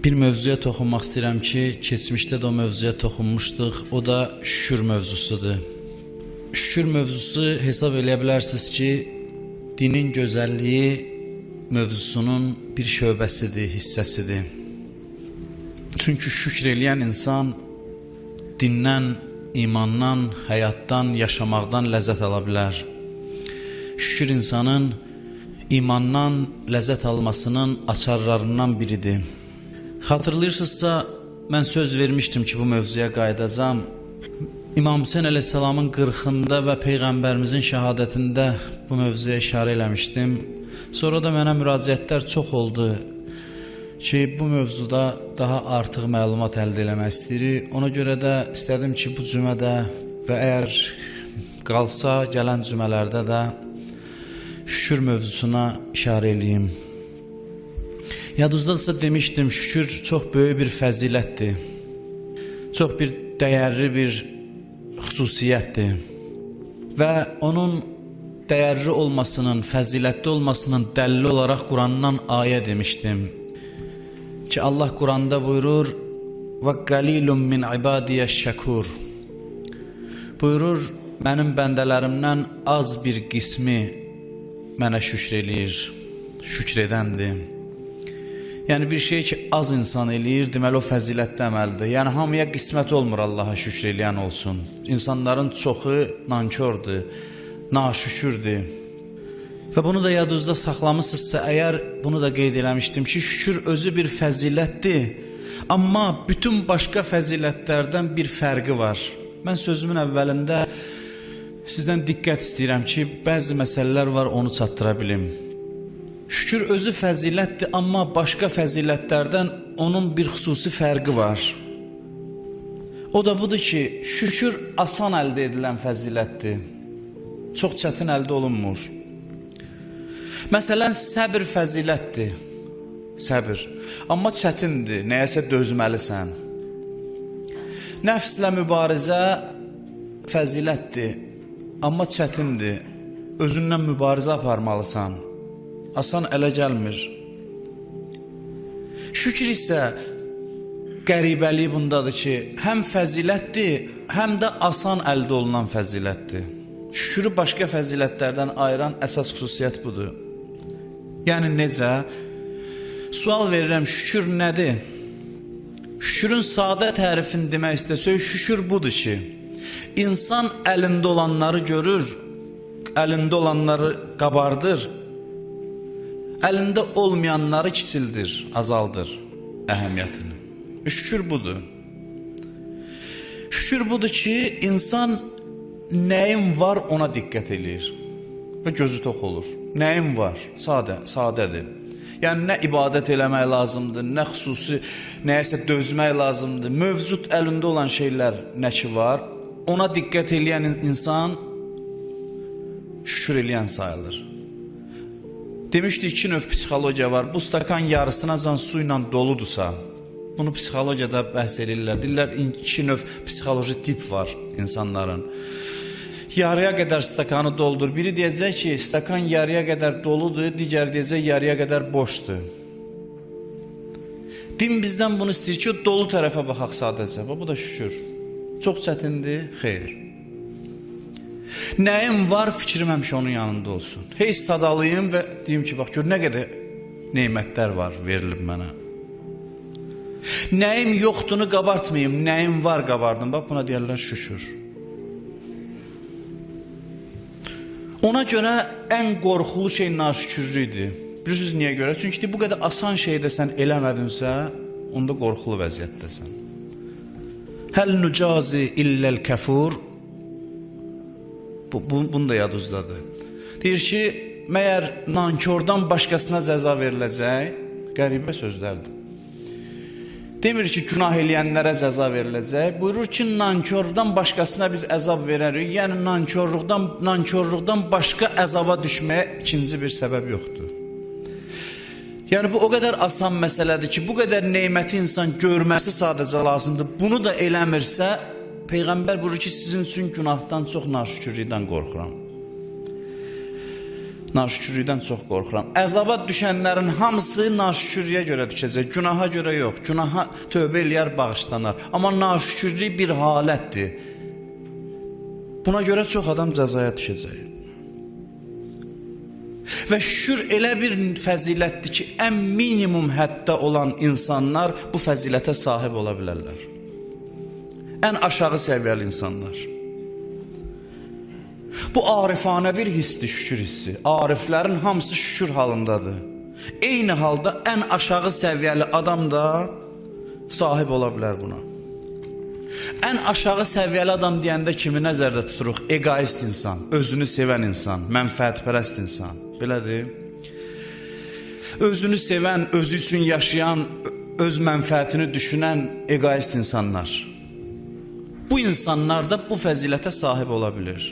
Bir mövzuya toxunmaq istəyirəm ki, keçmişdə də o mövzuya toxunmuşduq. O da şükür mövzusudur. Şükür mövzusu hesab eləyə bilərsiniz ki, dinin gözəlliyi mövzusunun bir şöbəsidir, hissəsidir. Çünki şükür eləyən insan dindən, imandan, həyatdan, yaşamaqdan ləzzət ala bilər. Şükür insanın imandan ləzzət almasının açarlarından biridir. Xatırlayırsınızsa, mən söz vermişdim ki, bu mövzuya qayıdacam. İmam Hüseyin əleyhissalamın 40-ında və Peyğəmbərimizin şəhadətində bu mövzuya işarə eləmişdim. Sonra da mənə müraciətlər çox oldu ki, bu mövzuda daha artıq məlumat əldə eləmək istəyirik. Ona görə də istədim ki, bu cümədə və əgər qalsa gələn cümələrdə də şükür mövzusuna işarə eləyim. Yadınızdadırsa demişdim, şükür çox böyük bir fəzilətdir. Çox bir dəyərli bir xüsusiyyətdir. Və onun dəyərli olmasının, fəzilətli olmasının dəlili olaraq Qurandan ayə demişdim. Ki Allah Quranda buyurur, وَقَّلِيلٌ مِّنْ عِبَادِيَ الشَّكُورِ buyurur, mənim bəndələrimdən az bir qismi mənə şükr eləyir, şükr edəndir. Yəni bir şey ki, az insan eləyir, deməli o fəzilətli əməldir. Yəni hamıya qismət olmur Allaha şükr eləyən olsun. İnsanların çoxu nankordur, naşükürdür. Və bunu da yadınızda saxlamısınızsa, əgər bunu da qeyd eləmişdim ki, şükür özü bir fəzilətdir. Amma bütün başqa fəzilətlərdən bir fərqi var. Mən sözümün əvvəlində sizdən diqqət istəyirəm ki, bəzi məsələlər var, onu çatdıra bilim. Şükür özü fəzilətdir, amma başqa fəzilətlərdən onun bir xüsusi fərqi var. O da budur ki, şükür asan əldə edilən fəzilətdir. Çox çətin əldə olunmur. Məsələn, səbir fəzilətdir. Səbir. Amma çətindir, nəyəsə dözməlisən. Nəfslə mübarizə fəzilətdir. Amma çətindir. Özündən mübarizə aparmalısan. Asan ələ gəlmir. Şükür isə qəribəliyi bundadır ki, həm fəzilətdir, həm də asan əldə olunan fəzilətdir. Şükürü başqa fəzilətlərdən ayıran əsas xüsusiyyət budur. Yəni necə? Sual verirəm, şükür nədir? Şükürün sadə tərifini demək istəsək, şükür budur ki, insan əlində olanları görür, əlində olanları qabardır, əlində olmayanları kiçildir, azaldır əhəmiyyətini. Şükür budur. Şükür budur ki, insan nəyin var ona diqqət eləyir və gözü tox olur. Nəyin var? Sadədir. Yəni nə ibadət eləmək lazımdır, nə xüsusi, nəyəsə dözmək lazımdır. Mövcud əlində olan şeylər nə ki var, ona diqqət eləyən insan şükür eləyən sayılır. Demişdik, 2 növ psixologiya var. Bu stakan yarısına can su ilə doludursa, bunu psixologiyada bəhs edirlər. Deyirlər, 2 növ psixoloji tip var insanların. Yarıya qədər stakanı doldur. Biri deyəcək ki, stakan yarıya qədər doludur, digər deyəcək yarıya qədər boşdur. Din bizdən bunu istəyir ki, o dolu tərəfə baxaq sadəcə. Bu da şükür. Çox çətindir, xeyr. Nəyim var, fikrim həmişə onun yanında olsun. Heç sadalıyım və deyim ki, bax, gör nə qədər neymətlər var, verilib mənə. Nəyim yoxdunu qabartmayayım, nəyim var qabardım. Bax, buna deyərlər şükür. Ona görə ən qorxulu şey naşükürlüydür. Bilirsiniz niyə görə? Çünki bu qədər asan şeydə sən eləmədinsə, onda qorxulu vəziyyətdəsən. Həl nücazi illəl kəfur. Bunu da yadınızdadır. Deyir ki, məyər nankordan başqasına cəza veriləcək? Qəribə sözlərdir. Demir ki, günah eləyənlərə cəza veriləcək. Buyurur ki, nankordan başqasına biz əzab verərik. Yəni, nankorluqdan başqa əzaba düşməyə ikinci bir səbəb yoxdur. Yəni, bu o qədər asan məsələdir ki, bu qədər neyməti insan görməsi sadəcə lazımdır. Bunu da eləmirsə, Peyğəmbər buyurur ki, sizin üçün günahdan çox naşükürlükdən qorxuram. Naşükürlükdən çox qorxuram. Əzaba düşənlərin hamısı naşükürlüyə görə düşəcək. Günaha görə yox. Günaha tövbə eləyər, bağışlanar. Amma naşükürlük bir halətdir. Buna görə çox adam cəzaya düşəcək. Və şükür elə bir fəzilətdir ki, ən minimum həddə olan insanlar bu fəzilətə sahib ola bilərlər. Ən aşağı səviyyəli insanlar. Bu arifanə bir hissdir, şükür hissi. Ariflərin hamısı şükür halındadır. Eyni halda ən aşağı səviyyəli adam da sahib ola bilər buna. Ən aşağı səviyyəli adam deyəndə kimi nəzərdə tuturuq? Egoist insan, özünü sevən insan, mənfəətpərəst insan. Belədir. Özünü sevən, özü üçün yaşayan, öz mənfəətini düşünən egoist insanlar. Bu insanlar da bu fəzilətə sahib ola bilir.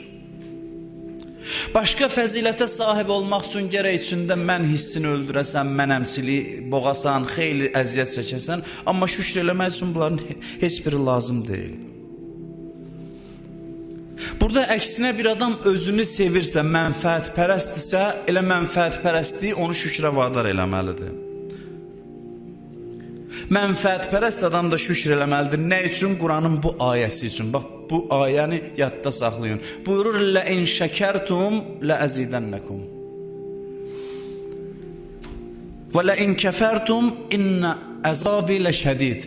Başqa fəzilətə sahib olmaq üçün gərək içində mən hissini öldürəsən, mənəmsiliyi boğasan, xeyli əziyyət çəkəsən, amma şükür eləmək üçün bunların heç biri lazım deyil. Burada əksinə bir adam özünü sevirsə, mənfəətpərəstdirsə, elə mənfəətpərəstliyi onu şükrə vadar eləməlidir. Mənfəətpərəst adam da şükür eləməlidir. Nə üçün? Quranın bu ayəsi üçün. Bax, bu ayəni yadda saxlayın. Buyurur, لَاِنْ شَكَرْتُمْ لَأَزِيدَنَّكُمْ وَلَاِنْ كَفَرْتُمْ اِنَّ əzabi لَشَدِيدٍ.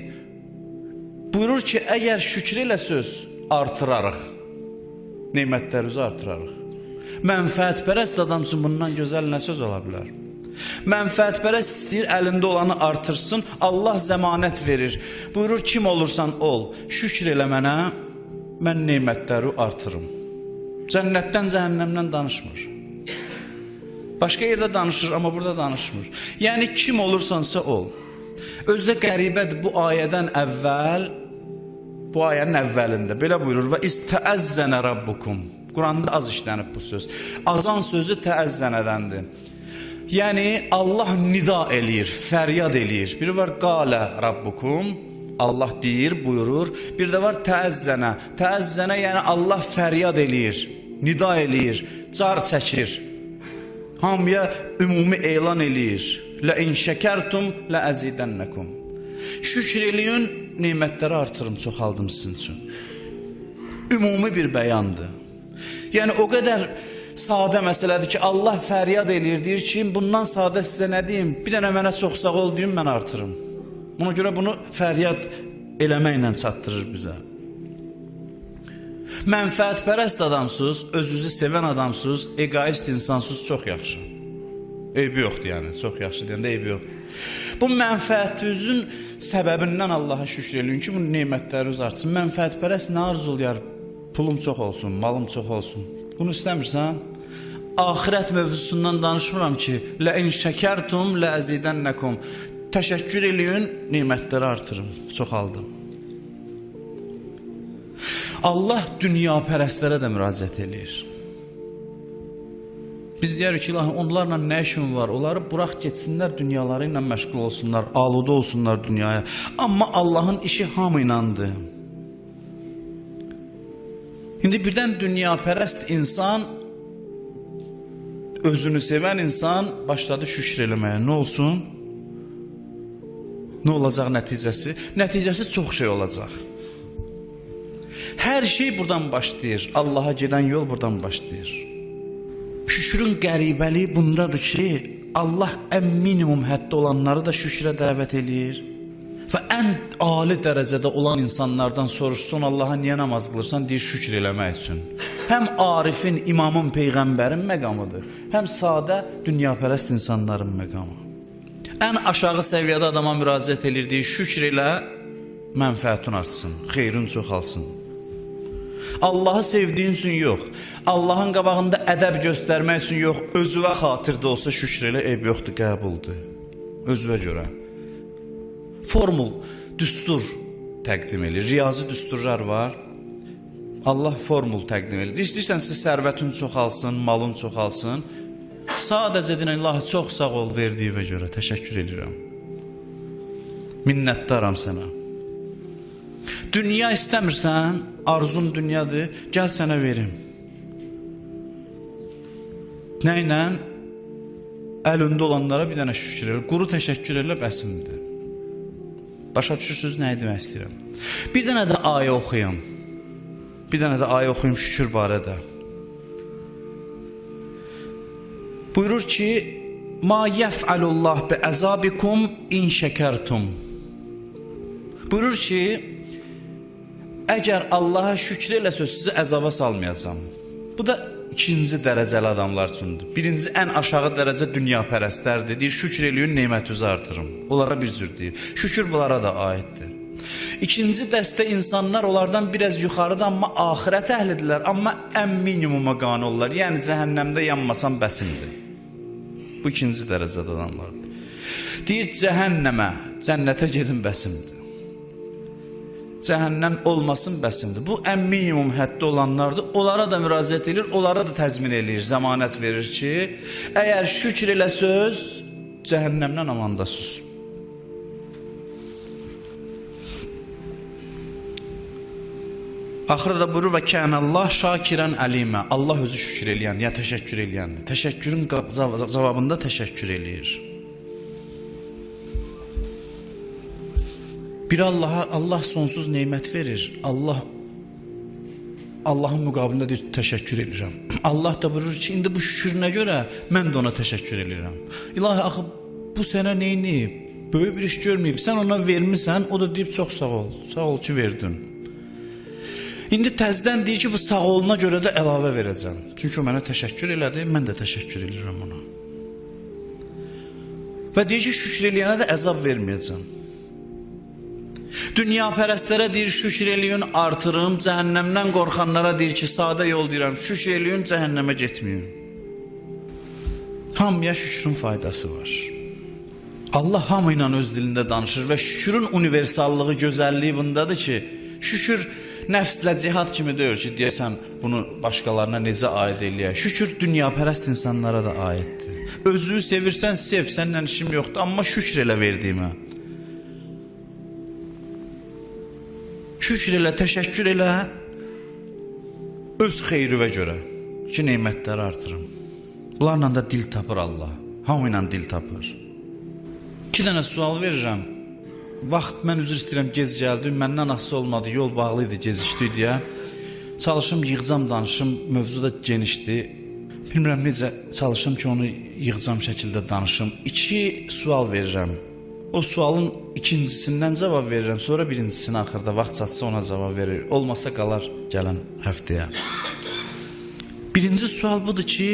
Buyurur ki, əgər şükür ilə söz artırarıq, nemətlərimizi artırarıq. Mənfəətpərəst adam üçün bundan gözəl nə söz ola bilər? Mənfəətpərəst istəyir, əlində olanı artırsın, Allah zəmanət verir. Buyurur, kim olursan ol, şükür elə mənə, mən nemətləri artırım. Cənnətdən, cəhənnəmdən danışmır. Başqa yerdə danışır, amma burada danışmır. Yəni, kim olursansa ol. Özdə qəribədir, bu ayədən əvvəl, bu ayənin əvvəlində belə buyurur, və istəəzzənə rabbukum. Quranda az işlənib bu söz. Azan sözü təəzzənədəndir. Yəni, Allah nida eləyir, fəryad eləyir. Biri var, qalə rabbukum, Allah deyir, buyurur. Bir də var, təəzzənə. Təəzzənə, yəni Allah fəryad eləyir, nida eləyir, car çəkir. Hamıya ümumi elan eləyir. Lə-in şəkərtum, lə-əzidənnəkum. Şükür eləyin, nemətləri artırım, çoxaldım sizin üçün. Ümumi bir bəyandır. Yəni, o qədər sadə məsələdir ki, Allah fəryad eləyir, deyir ki, bundan sadə sizə nə deyim? Bir dənə mənə çox sağ ol deyim, mən artırım. Buna görə bunu fəryad eləməklə çatdırır bizə. Mənfəətpərəst adamsız, özünüzü sevən adamsız, egoist insansız çox yaxşı. Eybi yoxdur yəni, çox yaxşı deyəndə eybi yoxdur. Bu mənfəətinizin səbəbindən Allaha şükür eləyin ki, bu nemətləriniz artsın. Mənfəətpərəst nə arzulayar? Pulum çox olsun, malım çox olsun. Bunu istəmirsən? Axirət mövzusundan danışmıram ki, لَاِنْ شَكَرْتُمْ لَأَزِيدَنَّكُمْ. Təşəkkür eləyin, nemətləri artırın, çoxaldım. Allah dünya pərəstlərə də müraciət eləyir. Biz deyirik ki, onlarla nə işin var? Onları bırax getsinlər, dünyaları ilə məşğul olsunlar, aludə olsunlar dünyaya. Amma Allahın işi hamı inandı. İndi birdən dünyapərəst insan, özünü sevən insan başladı şükür eləməyə. Nə olsun? Nə olacaq nəticəsi? Nəticəsi çox şey olacaq. Hər şey buradan başlayır. Allaha gedən yol buradan başlayır. Şükürün qəribəliyi bundadır ki, Allah ən minimum həddə olanları da şükrə dəvət eləyir. Və ən ali dərəcədə olan insanlardan soruşsun, Allaha niyə namaz qılırsan, deyir şükür eləmək üçün. Həm arifin, imamın, peyğəmbərin məqamıdır, həm sadə dünyapərəst insanların məqamı. Ən aşağı səviyyədə adama müraciət edir, deyir şükür elə, mənfəətin artsın, xeyrin çoxalsın. Allahı sevdiyin üçün yox, Allahın qabağında ədəb göstərmək üçün yox, özüvə xatirdə olsa şükür elə, eyb yoxdur, qəbuldur, özüvə görə. Formul, düstur təqdim edir, riyazi düsturlar var, Allah formul təqdim edir. İstəyirsənsə sərvətin çoxalsın, malın çoxalsın, sadəcə deyən Allah çox sağ ol verdiyivə görə, təşəkkür edirəm, minnətdaram sənə. Dünya istəmirsən, arzun dünyadır, gəl sənə verim. Nə ilə? əlində olanlara bir dənə şükür elə. Quru təşəkkür elə bəsimdir. Başa düşürsünüz nə demək istəyirəm? Bir dənə də ayə oxuyum. Bir dənə də ayə oxuyum şükür barədə. Buyurur ki, ma yef'alullah bi azabikum in şekertum. Buyurur ki, əgər Allaha şükür eləsəz sizi əzaba salmayacağam. Bu da ikinci dərəcəli adamlar üçündür. Birinci ən aşağı dərəcə dünyapərəstlərdir. Deyir, şükür eləyin, neymətinizi artırım. Onlara bir cür deyir. Şükür bunlara da aiddir. İkinci dəstə insanlar onlardan biraz yuxarıda, amma axirət əhlidirlər, amma ən minimuma qane olurlar. Yəni cəhənnəmdə yanmasam bəsimdir. Bu ikinci dərəcədə adamlardır. Deyir, cəhənnəmə, cənnətə gedin bəsimdir. Cəhənnəm olmasın bəsimdir. Bu ən minimum həddə olanlardır. Onlara da müraciət edir, onlara da təzmin edir, zəmanət verir ki, əgər şükür elə söz, cəhənnəmdən amandasız. Axırda buyurur və kənəllah şakirən əlimə. Allah özü şükür eləyəndir, yəni təşəkkür eləyəndir. Təşəkkürün cavabında təşəkkür eləyir. Bir Allah sonsuz neymət verir. Allahın müqabilində deyir, təşəkkür edirəm. Allah da buyurur ki, indi bu şükürünə görə mən də ona təşəkkür edirəm. İlahi, axı bu sənə neyniyib? Böyük bir iş görməyib. Sən ona vermirsən, o da deyib, çox sağ ol. Sağ ol ki, verdin. İndi təzdən deyir ki, bu sağ oluna görə də əlavə verəcəm. Çünki o mənə təşəkkür elədi, mən də təşəkkür edirəm ona. Və deyir ki, şükür eləyənə də əzab verməyəcəm. Dünyapərəstlərə deyir, şükür eləyin, artırım. Cəhənnəmdən qorxanlara deyir ki, sadə yol deyirəm, şükür eləyin, cəhənnəmə getməyin. Hamıya şükrün faydası var. Allah hamı ilə öz dilində danışır və şükrün universallığı, gözəlliyi bundadır ki, şükür nəfslə cihad kimi deyir ki, deyəsən bunu başqalarına necə aid eləyək. Şükür dünyapərəst insanlara da aiddir. Özünü sevirsən, sev, səndən işim yoxdur, amma şükür elə verdiyimə. Şükür elə, təşəkkür elə, öz xeyrivə görə ki, neymətləri artırım. Bunlarla da dil tapır Allah, hamı ilə dil tapır. 2 dənə sual verirəm. Vaxt mən üzr istəyirəm, gec gəldim, məndən asılı olmadı, yol bağlıydı, gecikdi deyə. Çalışım, yığcam, danışım, mövzu da genişdir. Bilmirəm necə çalışım ki, onu yığcam şəkildə danışım. 2 sual verirəm. O sualın ikincisindən cavab verirəm, sonra birincisini axırda vaxt çatsa ona cavab verir. Olmasa qalar gələn həftəyə. Birinci sual budur ki,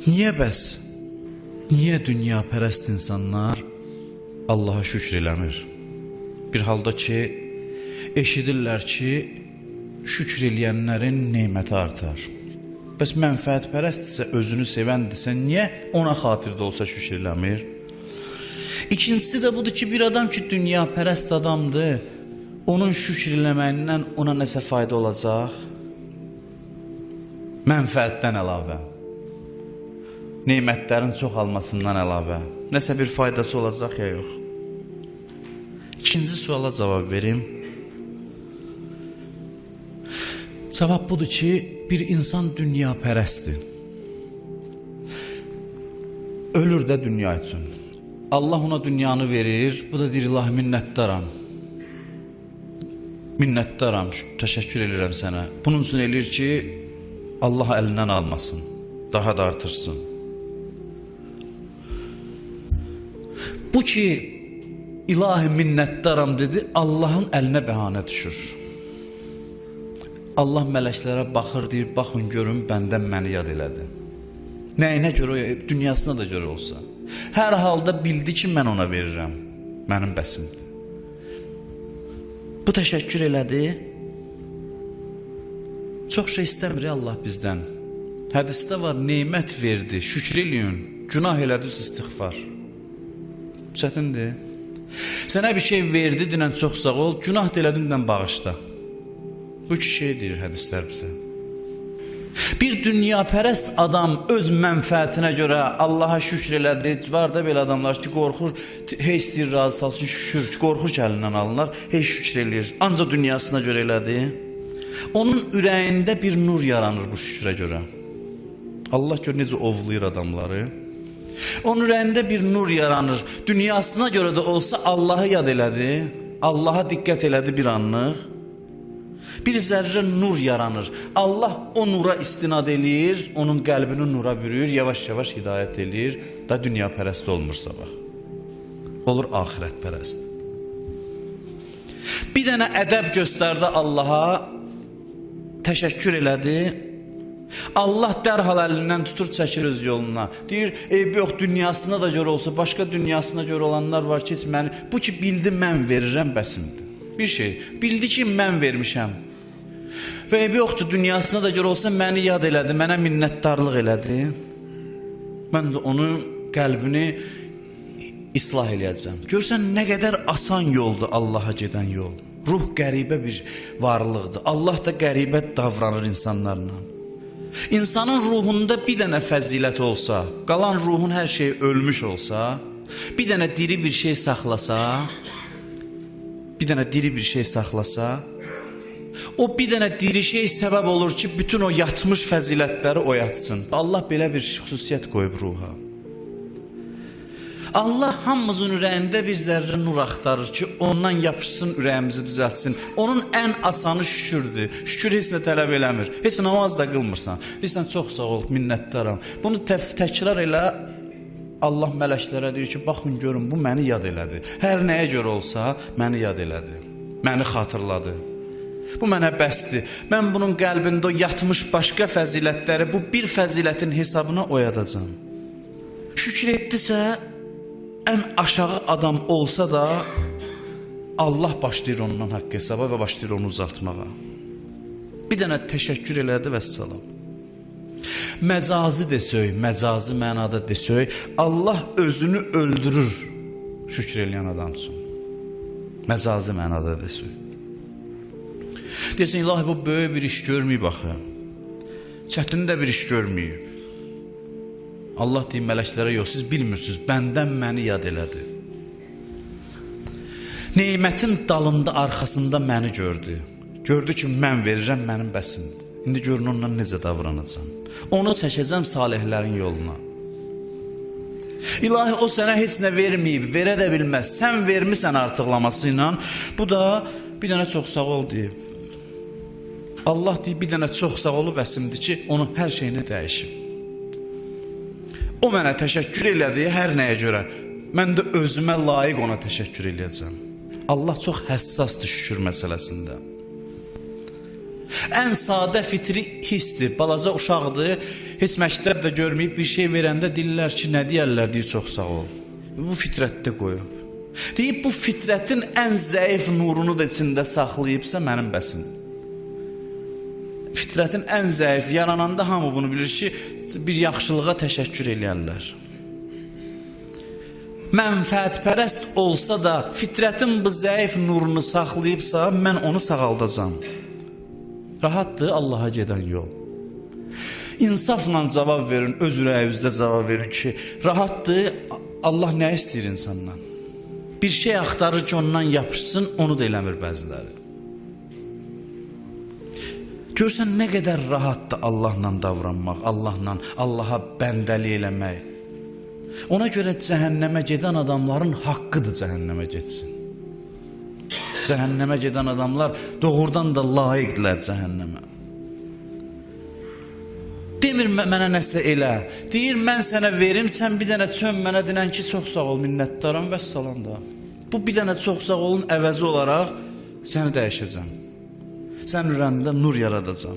niyə bəs? Niyə dünyapərəst insanlar Allaha şükür eləmir? Bir halda ki, eşidirlər ki, şükür eləyənlərin neyməti artar. Bəs mənfəətpərəstdirsə, özünü sevəndirsə, niyə ona xatirdə olsa şükür eləmir? İkincisi də budur ki, bir adam ki, dünyapərəst adamdır, onun şükür eləməyindən ona nəsə fayda olacaq? Mənfəətdən əlavə, neymətlərin çox almasından əlavə, nəsə bir faydası olacaq ya yox? İkinci suala cavab verim. Cavab budur ki, bir insan dünyapərəstdir. Ölür də dünya üçün. Allah ona dünyanı verir, bu da deyir, ilahi minnətdaram. Minnətdaram, təşəkkür edirəm sənə. Bunun üçün eləyir ki, Allah əlindən almasın, daha da artırsın. Bu ki, ilahi minnətdaram dedi, Allahın əlinə bəhanə düşür. Allah mələklərə baxır, deyir, baxın görün, bəndən məni yad elədi. Nəyinə görə, dünyasına da görə olsa. Hər halda bildi ki, mən ona verirəm, mənim bəsimdir. Bu təşəkkür elədi. Çox şey istəmir Allah bizdən. Hədisdə var, neymət verdi, şükür eləyin, günah elədiniz, istiğfar. Çətindir. Sənə bir şey verdi, dinən çox sağ ol, günah elədin, dinən bağışla. Bu 2 şey deyir hədislər bizə. Bir dünyapərəst adam öz mənfəətinə görə Allaha şükür elədi. Var da belə adamlar ki, qorxur, hey istəyir, razı salsın, şükür, qorxur ki, əlindən alınlar, hey şükür eləyir. Ancaq dünyasına görə elədi. Onun ürəyində bir nur yaranır bu şükrə görə. Allah gör necə ovlayır adamları. Onun ürəyində bir nur yaranır. Dünyasına görə də olsa Allahı yad elədi. Allaha diqqət elədi bir anlıq. Bir zərrə nur yaranır. Allah o nura istinad eləyir, onun qəlbini nura bürüyür, yavaş-yavaş hidayət eləyir. Da dünya pərəst olmursa bax. Olur axirət pərəst. Bir dənə ədəb göstərdi Allaha, təşəkkür elədi. Allah dərhal əlindən tutur, çəkir öz yoluna. Deyir, yox, dünyasına da görə olsa, başqa dünyasına görə olanlar var ki, bu ki bildi mən verirəm, bəsimdir. Bir şey, bildi ki mən vermişəm. Və yoxdur, dünyasına da görə olsa məni yad elədi, mənə minnətdarlıq elədi. Mən də onun qəlbini islah eləyəcəm. Görsən, nə qədər asan yoldur Allaha gedən yol. Ruh qəribə bir varlıqdır. Allah da qəribə davranır insanlarla. İnsanın ruhunda bir dənə fəzilət olsa, qalan ruhun hər şeyi ölmüş olsa, bir dənə diri bir şey saxlasa, o bir dənə diri şey səbəb olur ki, bütün o yatmış fəzilətləri oyatsın. Allah belə bir xüsusiyyət qoyub ruha. Allah hamımızın ürəyində bir zərrə nur axtarır ki, ondan yapışsın, ürəyimizi düzəltsin. Onun ən asanı şükürdür. Şükür heç nə tələb eləmir. Heç namaz da qılmırsan. Deyirsən, çox sağ ol, minnətdaram. Bunu təkrar elə, Allah mələklərə deyir ki, baxın görün, bu məni yad elədi. Hər nəyə görə olsa, məni yad elədi. Məni xatırladı. Bu mənə bəsdir. Mən bunun qəlbində o yatmış başqa fəzilətləri bu bir fəzilətin hesabına oyadacam. Şükür etdisə, ən aşağı adam olsa da Allah başlayır ondan haqq hesaba və başlayır onu uzatmağa. Bir dənə təşəkkür elədi və səlam. Məcazi desək, məcazi mənada desək, Allah özünü öldürür şükür eləyən adam üçün. Məcazi mənada desək. Desin, ilahi bu böyük bir iş görməyib axı. Çətin də bir iş görməyib. Allah deyir mələklərə, yox, siz bilmirsiniz, bəndən məni yad elədi. Neymətin dalında, arxasında məni gördü. Gördü ki, mən verirəm, mənim bəsimdir. İndi görün ondan necə davranacam. Onu çəkəcəm salihlərin yoluna. İlahi, o sənə heç nə verməyib, verə də bilməz. Sən vermisən artıqlaması ilə, bu da bir dənə çox sağ ol deyib. Allah deyib, bir dənə çox sağ olu bəsimdir ki, onun hər şeyini dəyişib. O mənə təşəkkür elədi hər nəyə görə. Mən də özümə layiq ona təşəkkür eləyəcəm. Allah çox həssasdır şükür məsələsində. Ən sadə fitri hisdir. Balaca uşaqdır, heç məktəbdə görməyib bir şey verəndə deyirlər ki, nə deyərlər, deyir çox sağ ol. Bu fitrətdə qoyub. Deyib, bu fitrətin ən zəif nurunu da içində saxlayıbsa mənim bəsim. Fitrətin ən zəif, yarananda hamı bunu bilir ki, bir yaxşılığa təşəkkür eləyərlər. Mənfəətpərəst olsa da fitrətin bu zəif nurunu saxlayıbsa, mən onu sağaldacam. Rahatdır Allaha gedən yol. İnsafla cavab verin, öz ürəyinizdə cavab verin ki, rahatdır, Allah nə istəyir insandan? Bir şey axtarır ki, ondan yapışsın, onu da eləmir bəziləri. Görsən nə qədər rahatdır Allahla davranmaq, Allaha bəndəlik eləmək. Ona görə cəhənnəmə gedən adamların haqqıdır cəhənnəmə getsin. Cəhənnəmə gedən adamlar doğrudan da layiqdirlər cəhənnəmə. Demir mənə nəsə elə. Deyir, mən sənə verim, sən bir dənə çön mənə dinən ki, çox sağ ol, minnətdaram və salam da. Bu bir dənə çox sağ olun əvəzi olaraq səni dəyişəcəm. Sən ürəyində nur yaradacam.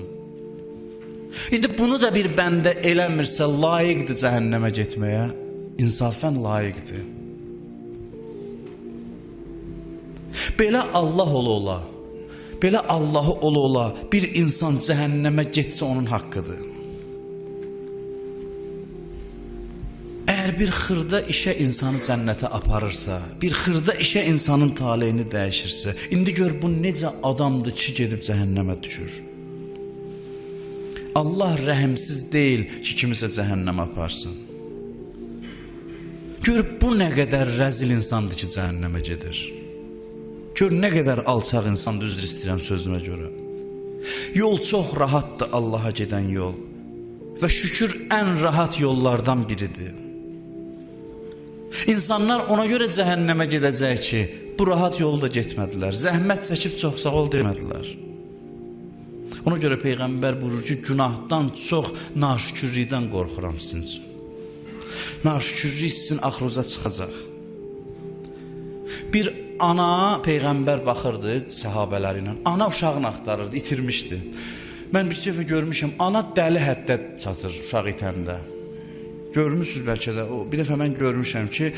İndi bunu da bir bəndə eləmirsə, layiqdir cəhənnəmə getməyə. İnsafən layiqdir. Belə Allah ola, belə Allahı ola, bir insan cəhənnəmə getsə onun haqqıdır. Əgər bir xırda işə insanı cənnətə aparırsa, bir xırda işə insanın taleyini dəyişirsə, indi gör bu necə adamdır ki, gedib cəhənnəmə düşür. Allah rəhimsiz deyil ki, kimisə cəhənnəmə aparsın. Gör bu nə qədər rəzil insandır ki, cəhənnəmə gedir. Gör nə qədər alçaq insandır, üzr istəyirəm sözümə görə. Yol çox rahatdır Allaha gedən yol və şükür ən rahat yollardan biridir. İnsanlar ona görə cəhənnəmə gedəcək ki, bu rahat yolda getmədilər. Zəhmət çəkib çox sağ ol demədilər. Ona görə Peyğəmbər buyurur ki, günahdan çox naşükürlükdən qorxuram sizin üçün. Naşükürlük sizin axırıza çıxacaq. Bir ana Peyğəmbər baxırdı səhabələri ilə. Ana uşağını axtarırdı, itirmişdi. Mən bir dəfə görmüşəm, ana dəli həddə çatır uşaq itəndə. Görmüşsünüz bəlkə də, bir dəfə mən görmüşəm ki,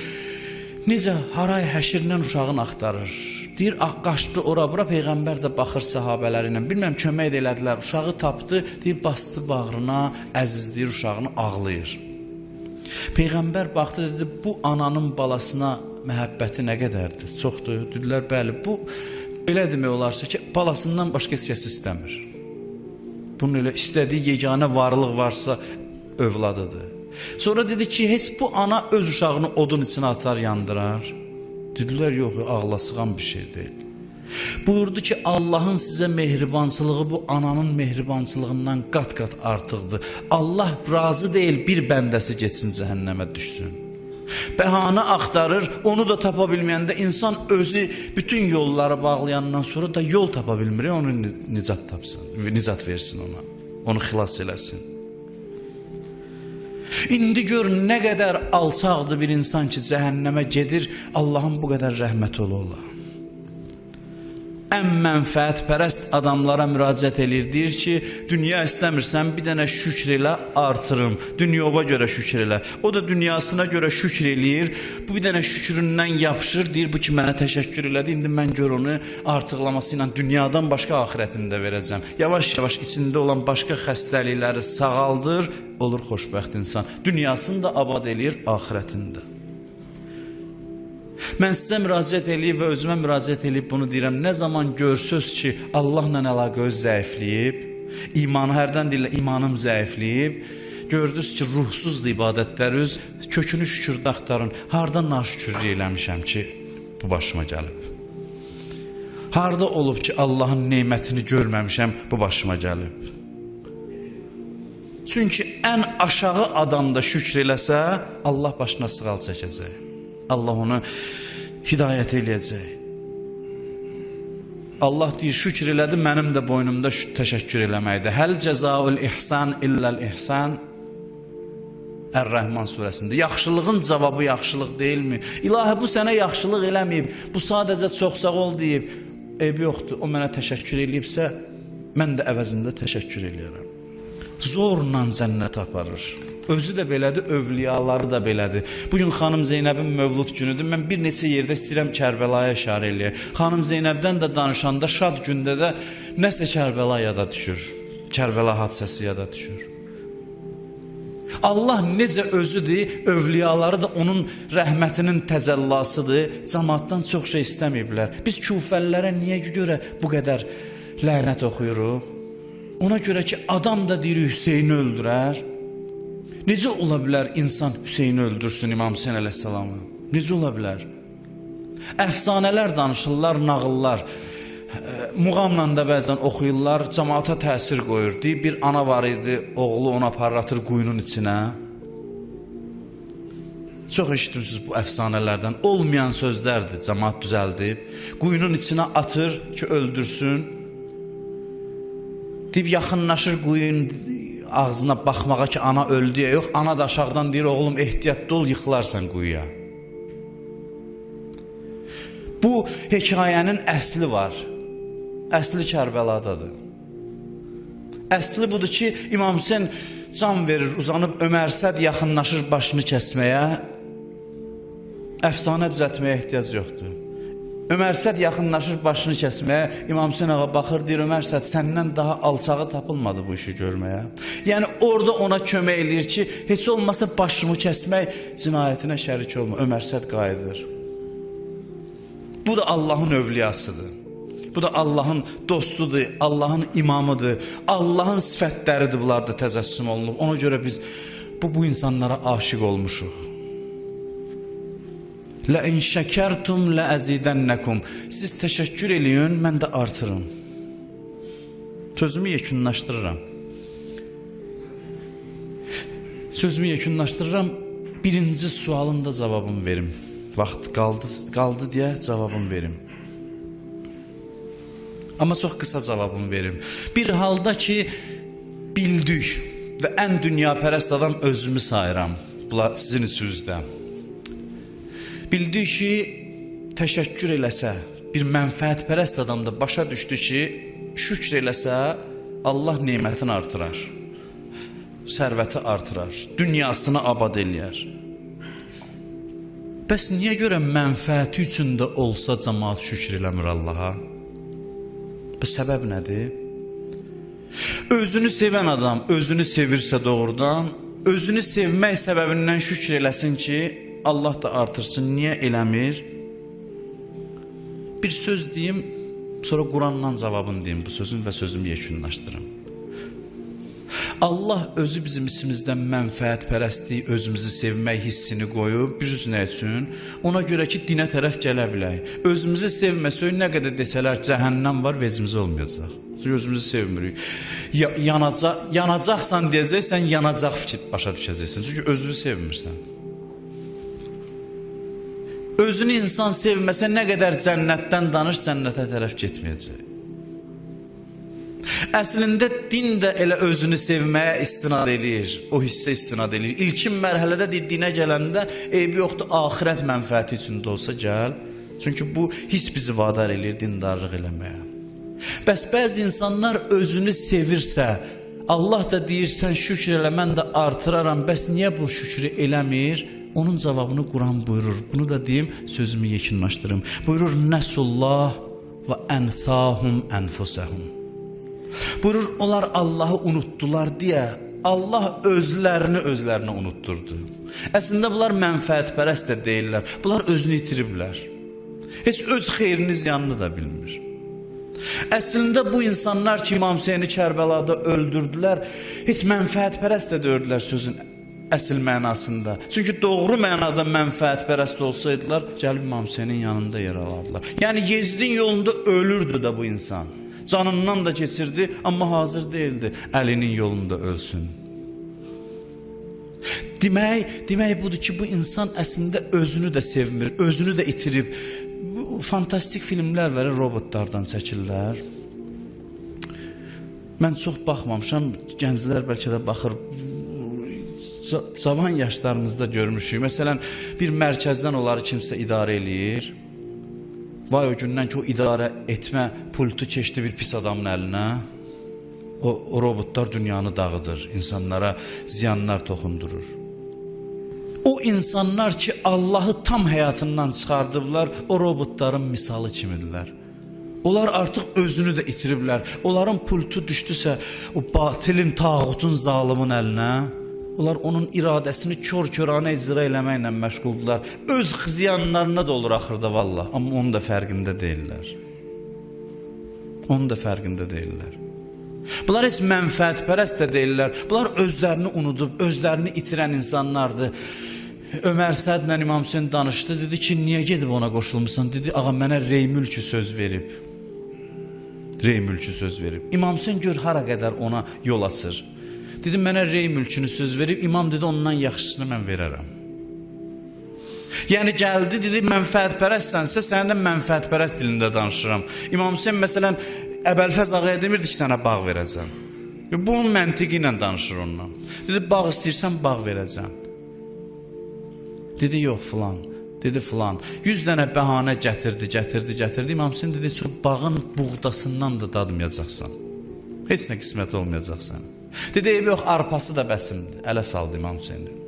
necə haray həşirlə uşağını axtarır. Deyir, qaçdı ora-bura, Peyğəmbər də baxır səhabələri ilə. Bilməm, kömək də elədilər, uşağı tapdı, deyir, bastı bağrına, əzizləyir uşağını, ağlayır. Peyğəmbər baxdı, dedi, bu ananın balasına məhəbbəti nə qədərdir? Çoxdur, dedilər, bəli, bu elə demək olarsa ki, balasından başqa heç kəs istəmir. Bunun elə istədiyi yeganə varlıq varsa övladıdır. Sonra dedi ki, heç bu ana öz uşağını odun içine atar, yandırar. Dedilər, yox, ağlasıqan bir şey deyil. Buyurdu ki, Allahın sizə mehribansılığı bu ananın mehribansılığından qat-qat artıqdır. Allah razı deyil bir bəndəsi geçsin, cəhənnəmə düşsün. Bəhanə axtarır, onu da tapa bilməyəndə insan özü bütün yolları bağlayandan sonra da yol tapa bilmir, onu nicat tapsın, nicat versin ona, onu xilas eləsin. İndi gör nə qədər alçaqdır bir insan ki, cəhənnəmə gedir, Allahın bu qədər rəhməti ola. Ən mənfəətpərəst adamlara müraciət edir, deyir ki, dünya istəmirsən, bir dənə şükr elə, artırım, dünyova görə şükr elə. O da dünyasına görə şükr eləyir, bu bir dənə şükründən yapışır, deyir, bu ki, mənə təşəkkür elədi, indi mən gör onu artıqlaması ilə dünyadan başqa axirətində verəcəm. Yavaş-yavaş içində olan başqa xəstəlikləri sağaldır, olur xoşbəxt insan. Dünyasını da abad eləyir, axirətində. Mən sizə müraciət eləyib və özümə müraciət eləyib bunu deyirəm. Nə zaman görsünüz ki, Allahla əlaqə öz zəifləyib, imanı hərdən deyirlər, imanım zəifləyib, gördünüz ki, ruhsuzdur ibadətləriniz, kökünü şükürdə axtarın. Harada naşükürlük eləmişəm ki, bu başıma gəlib? Harada olub ki, Allahın neymətini görməmişəm, bu başıma gəlib? Çünki ən aşağı adam da şükür eləsə, Allah başına sığal çəkəcək. Allah onu hidayət eləyəcək. Allah deyir, şükür elədi, mənim də boynumda təşəkkür eləməkdir. Həl cəzaul ihsan illəl ihsan. Ər-Rəhman surəsində. Yaxşılığın cavabı yaxşılıq deyilmi? İlahi, bu sənə yaxşılıq eləməyib, bu sadəcə çox sağ ol deyib. Eybi yoxdur, o mənə təşəkkür eləyibsə, mən də əvəzində təşəkkür eləyərəm. Zorla cənnət aparır. Özü də belədir, övliyaları da belədir. Bugün xanım Zeynəbin mövlud günüdür. Mən bir neçə yerdə istəyirəm Kərbəlaya işarə eləyək. Xanım Zeynəbdən də danışanda şad gündə də nəsə Kərbəla yada düşür. Kərbəla hadisəsi yada düşür. Allah necə özüdür, övliyaları da onun rəhmətinin təcəllasıdır. Cəmaatdan çox şey istəməyiblər. Biz küfəlilərə niyə görə bu qədər lənət oxuyuruq? Ona görə ki, adam da deyir Hüseyni öldürər. Necə ola bilər insan Hüseyni öldürsün İmam Hüseyin əleyhissalamı? Necə ola bilər? Əfsanələr danışırlar, nağıllar. Muğamla da bəzən oxuyurlar, cəmaata təsir qoyur. Deyib, bir ana var idi, oğlu ona parlatır quyunun içinə. Çox eşitmişsiniz bu əfsanələrdən. Olmayan sözlərdir, cəmaat düzəldib. Quyunun içinə atır ki, öldürsün. Deyib, yaxınlaşır quyun ağzına baxmağa ki, ana öldü ya, yox, ana da aşağıdan deyir, oğlum ehtiyatlı ol, yıxılarsan quyuya. Bu hekayənin əsli var. Əsli Kərbəladadır. Əsli budur ki, İmam Hüseyin can verir, uzanıb Ömər Səd yaxınlaşır başını kəsməyə, əfsanə düzəltməyə ehtiyac yoxdur. Ömər Səd yaxınlaşır başını kəsməyə, İmam Hüseyin ağa baxır, deyir, Ömər Səd səndən daha alçağı tapılmadı bu işi görməyə. Yəni orada ona kömək eləyir ki, heç olmasa başımı kəsmək cinayətinə şərik olma. Ömər Səd qayıdır. Bu da Allahın övliyasıdır. Bu da Allahın dostudur, Allahın imamıdır, Allahın sifətləridir, bunlar da təzəssüm olunub. Ona görə biz bu insanlara aşiq olmuşuq. لَاِنْ شَكَرْتُمْ لَأَزِيدَنَّكُمْ Siz təşəkkür eləyin, mən də artırım. Sözümü yekunlaşdırıram. birinci sualın da cavabını verim. Vaxt qaldı deyə cavabını verim. Amma çox qısa cavabını verim. Bir halda ki, bildik və ən dünyapərəst adam özümü sayıram. Bunlar sizin içinizdə. Bildik ki, təşəkkür eləsə, bir mənfəətpərəst adam da başa düşdü ki, şükür eləsə, Allah nemətini artırar. Sərvəti artırar. Dünyasını abad eləyər. Bəs niyə görə mənfəəti üçün də olsa cəmaat şükür eləmir Allaha? Bu səbəb nədir? Özünü sevən adam özünü sevirsə doğrudan, özünü sevmək səbəbindən şükür eləsin ki, Allah da artırsın. Niyə eləmir? Bir söz deyim, sonra Qurandan cavabını deyim bu sözün və sözümü yekunlaşdırım. Allah özü bizim içimizdən mənfəətpərəstlik, özümüzü sevmək hissini qoyub, bir nə üçün? Ona görə ki, dinə tərəf gələ bilək. Özümüzü sevməsək, nə qədər desələr cəhənnəm var, vecimiz olmayacaq. Çünki özümüzü sevmirik. Yanacaqsan deyəcəksən, yanacaq fikir başa düşəcəksən. Çünki özünü sevmirsən. Özünü insan sevməsə, nə qədər cənnətdən danış, cənnətə tərəf getməyəcək. Əslində din də elə özünü sevməyə istinad eləyir, o hissə istinad eləyir. İlkin mərhələdə dinə gələndə eybi yoxdur, axirət mənfəəti içində olsa gəl. Çünki bu hiss bizi vadar eləyir dindarlıq eləməyə. Bəs bəzi insanlar özünü sevirsə, Allah da deyir, sən şükür elə, mən də artıraram, bəs niyə bu şükrü eləmir? Onun cavabını Quran buyurur. Bunu da deyim, sözümü yekunlaşdırım. Buyurur, Nəsullah və ənsahum ənfusəhum. Buyurur, onlar Allah'ı unuttular deyə Allah özlərini unutturdu. Əslində bunlar mənfəətpərəst də deyirlər. Bunlar özünü itiriblər. Heç öz xeyrini ziyanını da bilmir. Əslində bu insanlar ki, İmam Hüseyni Kərbəlada öldürdülər, heç mənfəətpərəst də deyirlər sözün əsl mənasında. Çünki doğru mənada mənfəətpərəst olsaydılar, gəlib İmam Hüseynin yanında yer alardılar. Yəni Yezdin yolunda ölürdü də bu insan. Canından da geçirdi, amma hazır değildi Əlinin yolunda ölsün. Demək budur ki, bu insan əslində özünü də sevmir, özünü də itirib. Fantastik filmlər var, robotlardan çəkirlər. Mən çox baxmamışam, gənclər bəlkə də baxır. Cavan yaşlarımızda görmüşük. Məsələn, bir mərkəzdən onları kimsə idarə eləyir. Vay o gündən ki, o idarə etmə pultu keçdi bir pis adamın əlinə. O robotlar dünyanı dağıdır, insanlara ziyanlar toxundurur. O insanlar ki, Allah'ı tam həyatından çıxardıblar, o robotların misalı kimidirlər. Onlar artıq özünü də itiriblər. Onların pultu düşdüsə, o batilin, tağutun, zalimin əlinə, onlar onun iradəsini kör-körana icra eləməklə məşğuldular. Öz ziyanlarına da olur axırda vallah. Amma onun da fərqində deyirlər. Onun da fərqində deyirlər. Bunlar heç mənfəətpərəst də deyirlər. Bunlar özlərini unudub, özlərini itirən insanlardır. Ömər Sədlə İmam Hüseyin danışdı. Dedi ki, niyə gedib ona qoşulmuşsan? Dedi, ağa mənə rey mülkü söz verib. Rey mülkü söz verib. İmam Hüseyin gör hara qədər ona yol açır. Dedi, mənə rey mülkünü söz verib, imam dedi, ondan yaxşısını mən verərəm. Yəni gəldi, dedi, mənfəətpərəstsənsə, sənə də mənfəətpərəst dilində danışıram. İmam Hüseyin məsələn, Əbəlfəz ağaya demirdi ki, sənə bağ verəcəm. Bunun məntiqi ilə danışır ondan. Dedi, bağ istəyirsən, bağ verəcəm. Dedi, yox filan. Dedi, filan. 100 dənə bəhanə gətirdi. İmam Hüseyin dedi, çox bağın buğdasından da dadmayacaqsan. Heç nə qismət olmayacaq sənə. Dedi, yox, arpası da bəsimdir. Ələ saldı İmam Hüseyni.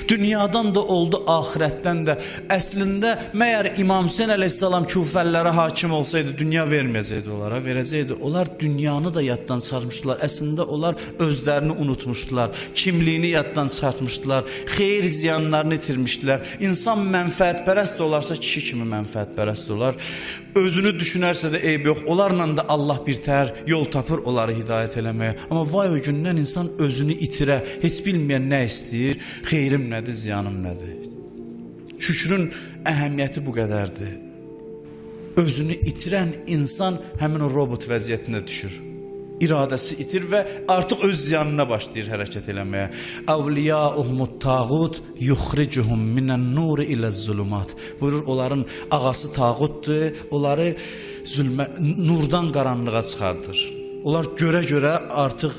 Dünyadan da oldu, axirətdən də. Əslində, məyər İmam Hüseyin əleyhissalam küfəllərə hakim olsaydı, dünya verməyəcəkdi onlara, verəcəkdi. Onlar dünyanı da yaddan çıxartmışdılar. Əslində, onlar özlərini unutmuşdular. Kimliyini yaddan çıxartmışdılar. Xeyir ziyanlarını itirmişdilər. İnsan mənfəətpərəst olarsa, kişi kimi mənfəətpərəst olar. Özünü düşünərsə də eyb yox. Onlarla da Allah bir tər yol tapır onları hidayət eləməyə. Amma vay o gündən insan özünü itirə, heç bilməyən nə istəyir, xeyrim nədir, ziyanım nədir? Şükrün əhəmiyyəti bu qədərdir. Özünü itirən insan həmin o robot vəziyyətinə düşür. iradəsi itir və artıq öz ziyanına başlayır hərəkət eləməyə. Əvliyauhumut tağut yuxricuhum minən-nuri iləz-zulumat. Buyurur, onların ağası tağutdur, onları nurdan qaranlığa çıxardır. Onlar görə-görə artıq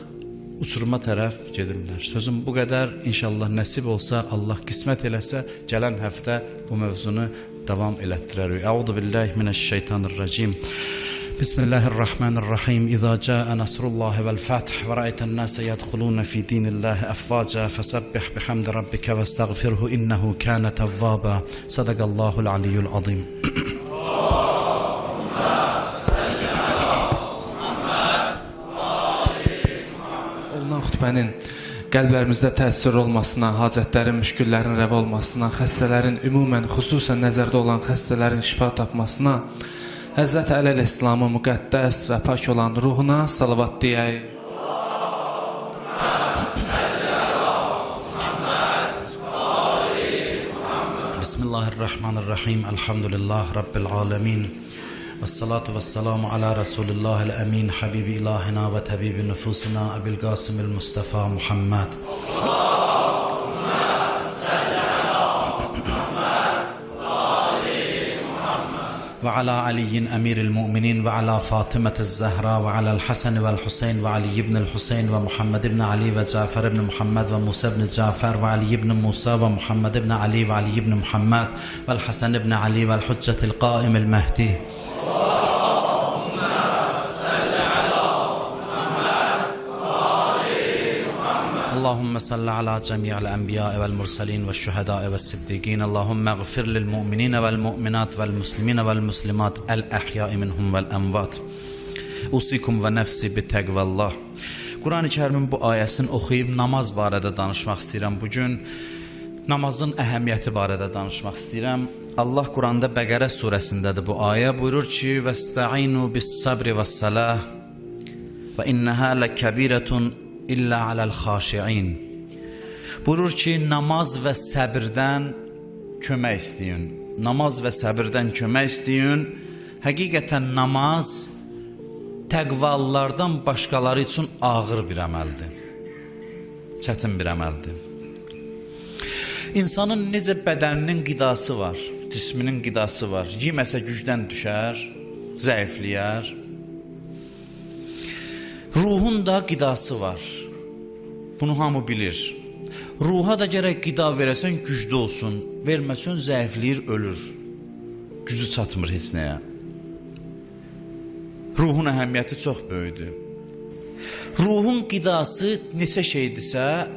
uçuruma tərəf gedirlər. Sözüm bu qədər. İnşallah nəsib olsa, Allah qismət eləsə, gələn həftə bu mövzunu davam elətdirərik. Əuzu billahi mineşşeytanirracim. Bismillahirrahmanirrahim. İza caa nasrullahi vel fath ve ra'aytan nase yedkhulun fi dinillahi afvaca fesabbih bihamdi rabbika vestagfirhu innehu kana tawwaba. Sadaqallahul aliyyul azim. Xutbənin qəlblərimizdə təsir olmasına, hacətlərin, müşküllərin rəva olmasına, xəstələrin, ümumən xüsusən nəzərdə olan xəstələrin şifa tapmasına, Həzrət Əli əleyhissalamın müqəddəs və pak olan ruhuna salavat deyək. Bismillahirrahmanirrahim. Elhamdülillah Rabbil alemin. Vessalatu vesselamu ala Resulillahil emin. Habibi ilahina ve tabibi nüfusina Ebil Qasimil Mustafa Muhammed. Ve ala Aliyin emiril mu'minin ve ala Fatimetiz Zahra ve ala'l Hasan ve'l Husayn ve Ali ibn'l Husayn ve Muhammed ibn Ali ve Cafer ibn Muhammed ve Musa ibn Cafer ve Ali ibn Musa ve Muhammed ibn Ali ve Ali ibn Muhammed ve'l Hasan ibn Ali ve'l Hüccetil Qaimil Mehdi. اللهم صل على جميع الأنبياء والمرسلين والشهداء والصديقين اللهم اغفر للمؤمنين والمؤمنات والمسلمين والمسلمات الأحياء منهم والأموات أوصيكم ونفسي بتقوى الله. Quran-ı Kərimin bu ayəsini oxuyub namaz barədə danışmaq istəyirəm. Bugün namazın əhəmiyyəti barədə danışmaq istəyirəm. Allah Quranda Bəqərə surəsindədir bu ayə. Buyurur ki: "Vəstəinu bis-sabri vəs-salah və innəhə ləkəbirətun İlla aləl xaşiin." Buyurur ki, namaz və səbirdən kömək istəyin. Namaz və səbirdən kömək istəyin. Həqiqətən namaz təqvalılardan başqaları üçün ağır bir əməldir. Çətin bir əməldir. İnsanın necə bədəninin qidası var, cisminin qidası var. Yeməsə gücdən düşər, zəifləyər. Ruhun da qidası var. Bunu hamı bilir. Ruha da gərək qida verəsən güclü olsun. Verməsən zəifləyir, ölür. Gücü çatmır heç nəyə. Ruhun əhəmiyyəti çox böyükdür. Ruhun qidası neçə şeydirsə,